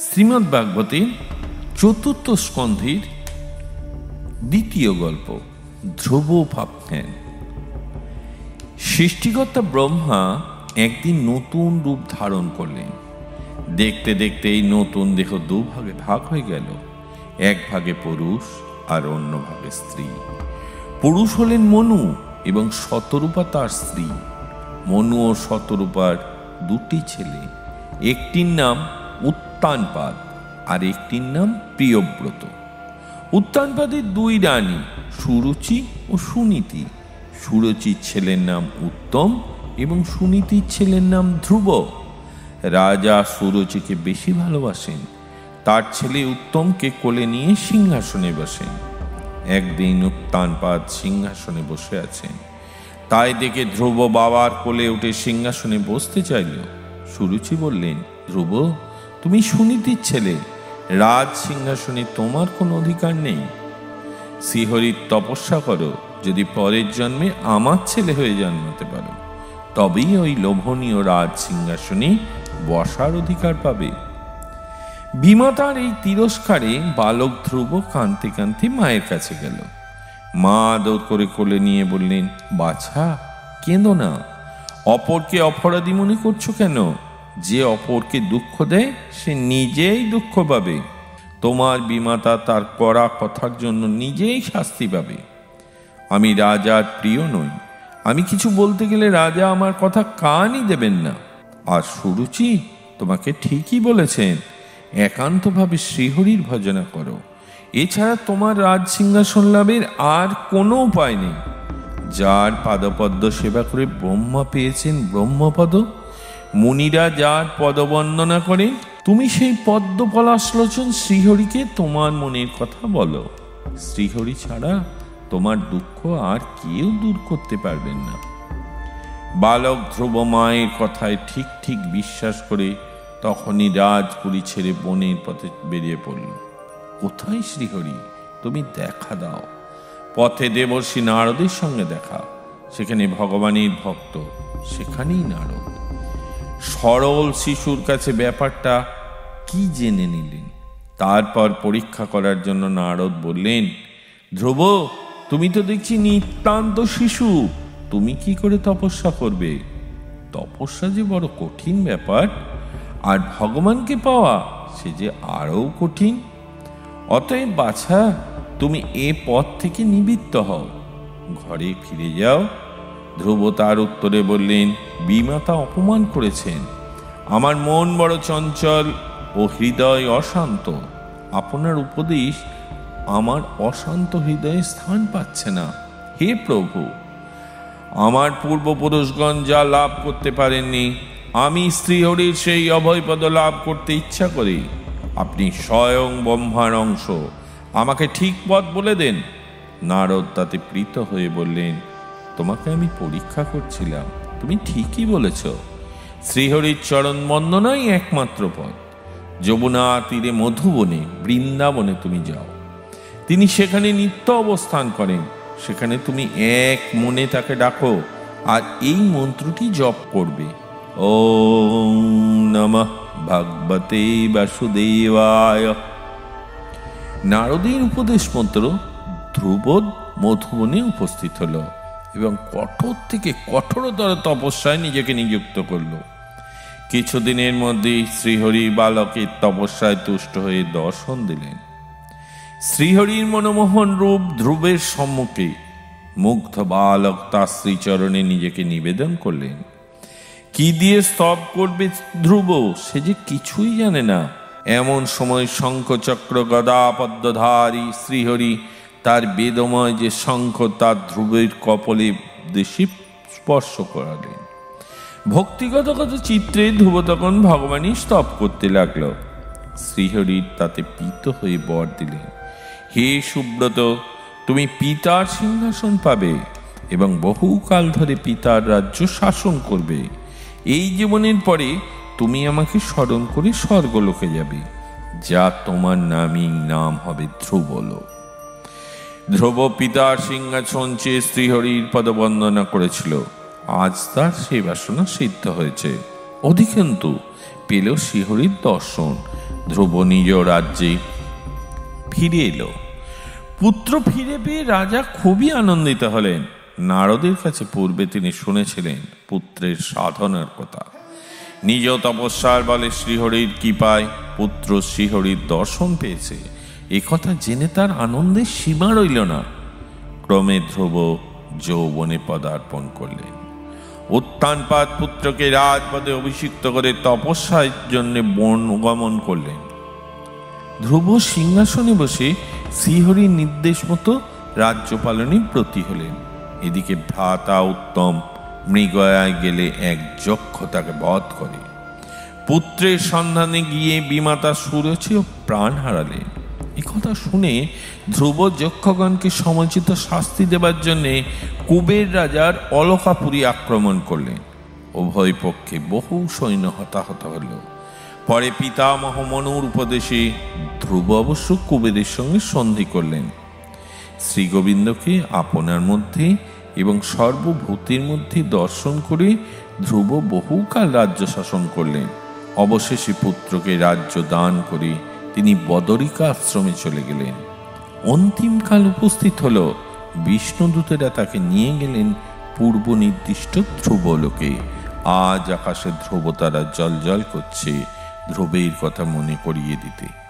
শ্রীমদ্ ভাগবতের চতুর্থ স্কন্ধের দ্বিতীয় গল্প ধ্রুব ভাবজ্ঞান। সৃষ্টিকর্তা ব্রহ্মা একদিন নতুন রূপ ধারণ করলেন। দেখতে দেখতে এই নতুন দেহ দুভাগে ভাগ হয়ে গেল, এক ভাগে পুরুষ আর অন্য ভাগে স্ত্রী। পুরুষ হলেন মনু এবং শতরূপা তার স্ত্রী। মনু ও শতরূপার দুটি ছেলে, একটির নাম উত্তানপাদ আর একটির নাম প্রিয়ব্রত। উত্তানপাদের দুই রানী সুরুচি ও সুনীতি। সুরুচির ছেলের নাম উত্তম এবং সুনীতির ছেলের নাম ধ্রুব। রাজা সুরুচিকে বেশি ভালোবাসেন। তার ছেলে উত্তমকে কোলে নিয়ে সিংহাসনে বসেন। একদিন উত্তানপাদ সিংহাসনে বসে আছেন, তাই দেখে ধ্রুব বাবার কোলে উঠে সিংহাসনে বসতে চাইল। সুরুচি বললেন, ধ্রুব, তুমি সুনীতির ছেলে, রাজ সিংহাসনে তোমার কোনো অধিকার নেই। শ্রীহরির তপস্যা করো, যদি পরের জন্মে আমার ছেলে হয়ে জন্মাতে পারো, তবেই ওই লোভনীয় রাজ সিংহাসনে বসার অধিকার পাবে। বিমাতার এই তিরস্কারে বালক ধ্রুব কাঁদতে কাঁদতে মায়ের কাছে গেল। মা আদর করে কোলে নিয়ে বললেন, বাছা, কেঁদো না। অপরকে অপরাধী মনে করছো কেন? যে অপরকে দুঃখ দেয় সে নিজেই দুঃখ পাবে। তোমার বিমাতা তার কড়া কথার জন্য নিজেই শাস্তি পাবে। আমি রাজার প্রিয় নই। আমি কিছু বলতে গেলে রাজা আমার কথা কানই দেবেন না। আর সুরুচি তোমাকে ঠিকই বলেছেন, একান্তভাবে শ্রীহরির ভজনা করো। এছাড়া তোমার রাজ সিংহাসন লাভের আর কোনো উপায় নেই। যার পাদপদ্ম সেবা করে ব্রহ্মা পেয়েছেন ব্রহ্মপদ, মুনিরা যার পদবন্দনা করে, তুমি সেই পদ্ম পলাশলোচন শ্রীহরিকে তোমার মনের কথা বলো। শ্রীহরি ছাড়া তোমার দুঃখ আর কেউ দূর করতে পারবেন না। বালক ধ্রুব মায়ের কথায় ঠিক ঠিক বিশ্বাস করে তখনই রাজপুরী ছেড়ে বনের পথে বেরিয়ে পড়ল। কোথায় শ্রীহরি? তুমি দেখা দাও। পথে দেবর্ষি নারদের সঙ্গে দেখা। সেখানে ভগবানের ভক্ত, সেখানেই নারদ। সরল শিশুর কাছে ব্যাপারটা কি জেনে নিলেন। তারপর পরীক্ষা করার জন্য নারদ বললেন, ধ্রুব, তুমি তো দেখছি নিতান্ত শিশু, তুমি কি করে তপস্যা করবে? তপস্যা যে বড় কঠিন ব্যাপার, আর ভগবানকে পাওয়া সে যে আরও কঠিন। অতএব বাছা, তুমি এ পথ থেকে নিবৃত্ত হও, ঘরে ফিরে যাও। ধ্রুব তার উত্তরে বললেন, বিমাতা অপমান করেছেন। আমার মন বড় চঞ্চল ও হৃদয় অশান্ত। আপনার উপদেশ আমার অশান্ত হৃদয়ে স্থান পাচ্ছে না। হে প্রভু, আমার পূর্বপুরুষগণ যা লাভ করতে পারেননি, আমি শ্রীহরির সেই অভয়পদ লাভ করতে ইচ্ছা করি। আপনি স্বয়ং ব্রহ্মার অংশ, আমাকে ঠিক পথ বলে দেন। নারদ তাতে প্রীত হয়ে বললেন, তোমাকে আমি পরীক্ষা করছিলাম, তুমি ঠিকই বলেছ। শ্রীহরির চরণ বন্দনাই একমাত্র পথ। যমুনা তীরে মধুবনে, বৃন্দাবনে তুমি যাও। তিনি সেখানে নিত্য অবস্থান করেন। সেখানে তুমি এক মনে তাকে ডাকো আর এই মন্ত্রটি জপ করবে, ওম নমঃ ভগবতে বাসুদেবায়। নারদের উপদেশ মন্ত্র ধ্রুব মধুবনে উপস্থিত হলো এবং কঠোর থেকে কঠোরতর তপস্যায় নিজেকে নিযুক্ত করল। কিছুদিনের মধ্যেই শ্রীহরি বালকের তপস্যায় তুষ্ট হয়ে দর্শন দিলেন। শ্রীহরির মনমোহন রূপ ধ্রুবের সম্মুখে মুগ্ধ বালক তার শ্রীচরণে নিজেকে নিবেদন করলেন। কি দিয়ে স্তব করবে ধ্রুব, সে যে কিছুই জানে না। এমন সময় শঙ্খচক্র গদা পদ্মধারী শ্রীহরি তার বেদময় যে শঙ্খ তার ধ্রুবের কপলে দেশে স্পর্শ করালেন। ভক্তিগত চিত্রে ধ্রুব তখন ভগবানই স্তব করতে লাগল। শ্রীহরি তাতে প্রীত হয়ে বর দিলেন, হে সুব্রত, তুমি পিতার সিংহাসন পাবে এবং বহুকাল ধরে পিতার রাজ্য শাসন করবে। এই জীবনের পরে তুমি আমাকে স্মরণ করে স্বর্গলোকে যাবে, যা তোমার নাম হবে ধ্রুবলোক। ধ্রুব পিতার সিংহাসন চেয়ে শ্রীহরির পদবন্দনা করেছিল। আজ তার সেই বাসনা সিদ্ধ হয়েছে। অধিকন্তু পেল শ্রীহরির দর্শন। ধ্রুব নিজ রাজ্যে ফিরে এলো। পুত্র ফিরে পেয়ে রাজা খুবই আনন্দিত হলেন। নারদের কাছে পূর্বে তিনি শুনেছিলেন পুত্রের সাধনার কথা। নিজ তপস্যার বলে শ্রীহরির কৃপায় পুত্র শ্রীহরির দর্শন পেয়েছে, একথা জেনে তার আনন্দের সীমা রইল না। ক্রমে ধ্রুব যৌবনে পদার্পণ করলেন। উত্তানপাদ পুত্রকে রাজপদে অভিষিক্ত করে তপস্যার জন্য বন গমন করলেন। ধ্রুব সিংহাসনে বসে শ্রীহরির নির্দেশ মতো রাজ্য পালনে ব্রতী হলেন। এদিকে ভ্রাতা উত্তম মৃগয়ায় গেলে এক যক্ষ তাকে বধ করে। পুত্রের সন্ধানে গিয়ে বিমাতা সুরছেও প্রাণ হারালেন। একথা শুনে ধ্রুব যক্ষগণকে সমুচিত শাস্তি দেবার জন্যে কুবের রাজার অলকাপুরী আক্রমণ করলেন। উভয় পক্ষে বহু সৈন্য হতাহত হল। পরে পিতামহ মনুর উপদেশে ধ্রুব অবশ্য কুবেরের সঙ্গে সন্ধি করলেন। শ্রীগোবিন্দকে আপনার মধ্যে এবং সর্বভূতের মধ্যে দর্শন করে ধ্রুব বহুকাল রাজ্য শাসন করলেন। অবশেষে পুত্রকে রাজ্য দান করে তিনি বদরিকা আশ্রমে চলে গেলেন। অন্তিমকাল উপস্থিত হল। বিষ্ণুদূতেরা তাকে নিয়ে গেলেন পূর্ব নির্দিষ্ট ধ্রুবলোকে। আজ আকাশে ধ্রুবতারা জল জল করছে ধ্রুবের কথা মনে করিয়ে দিতে।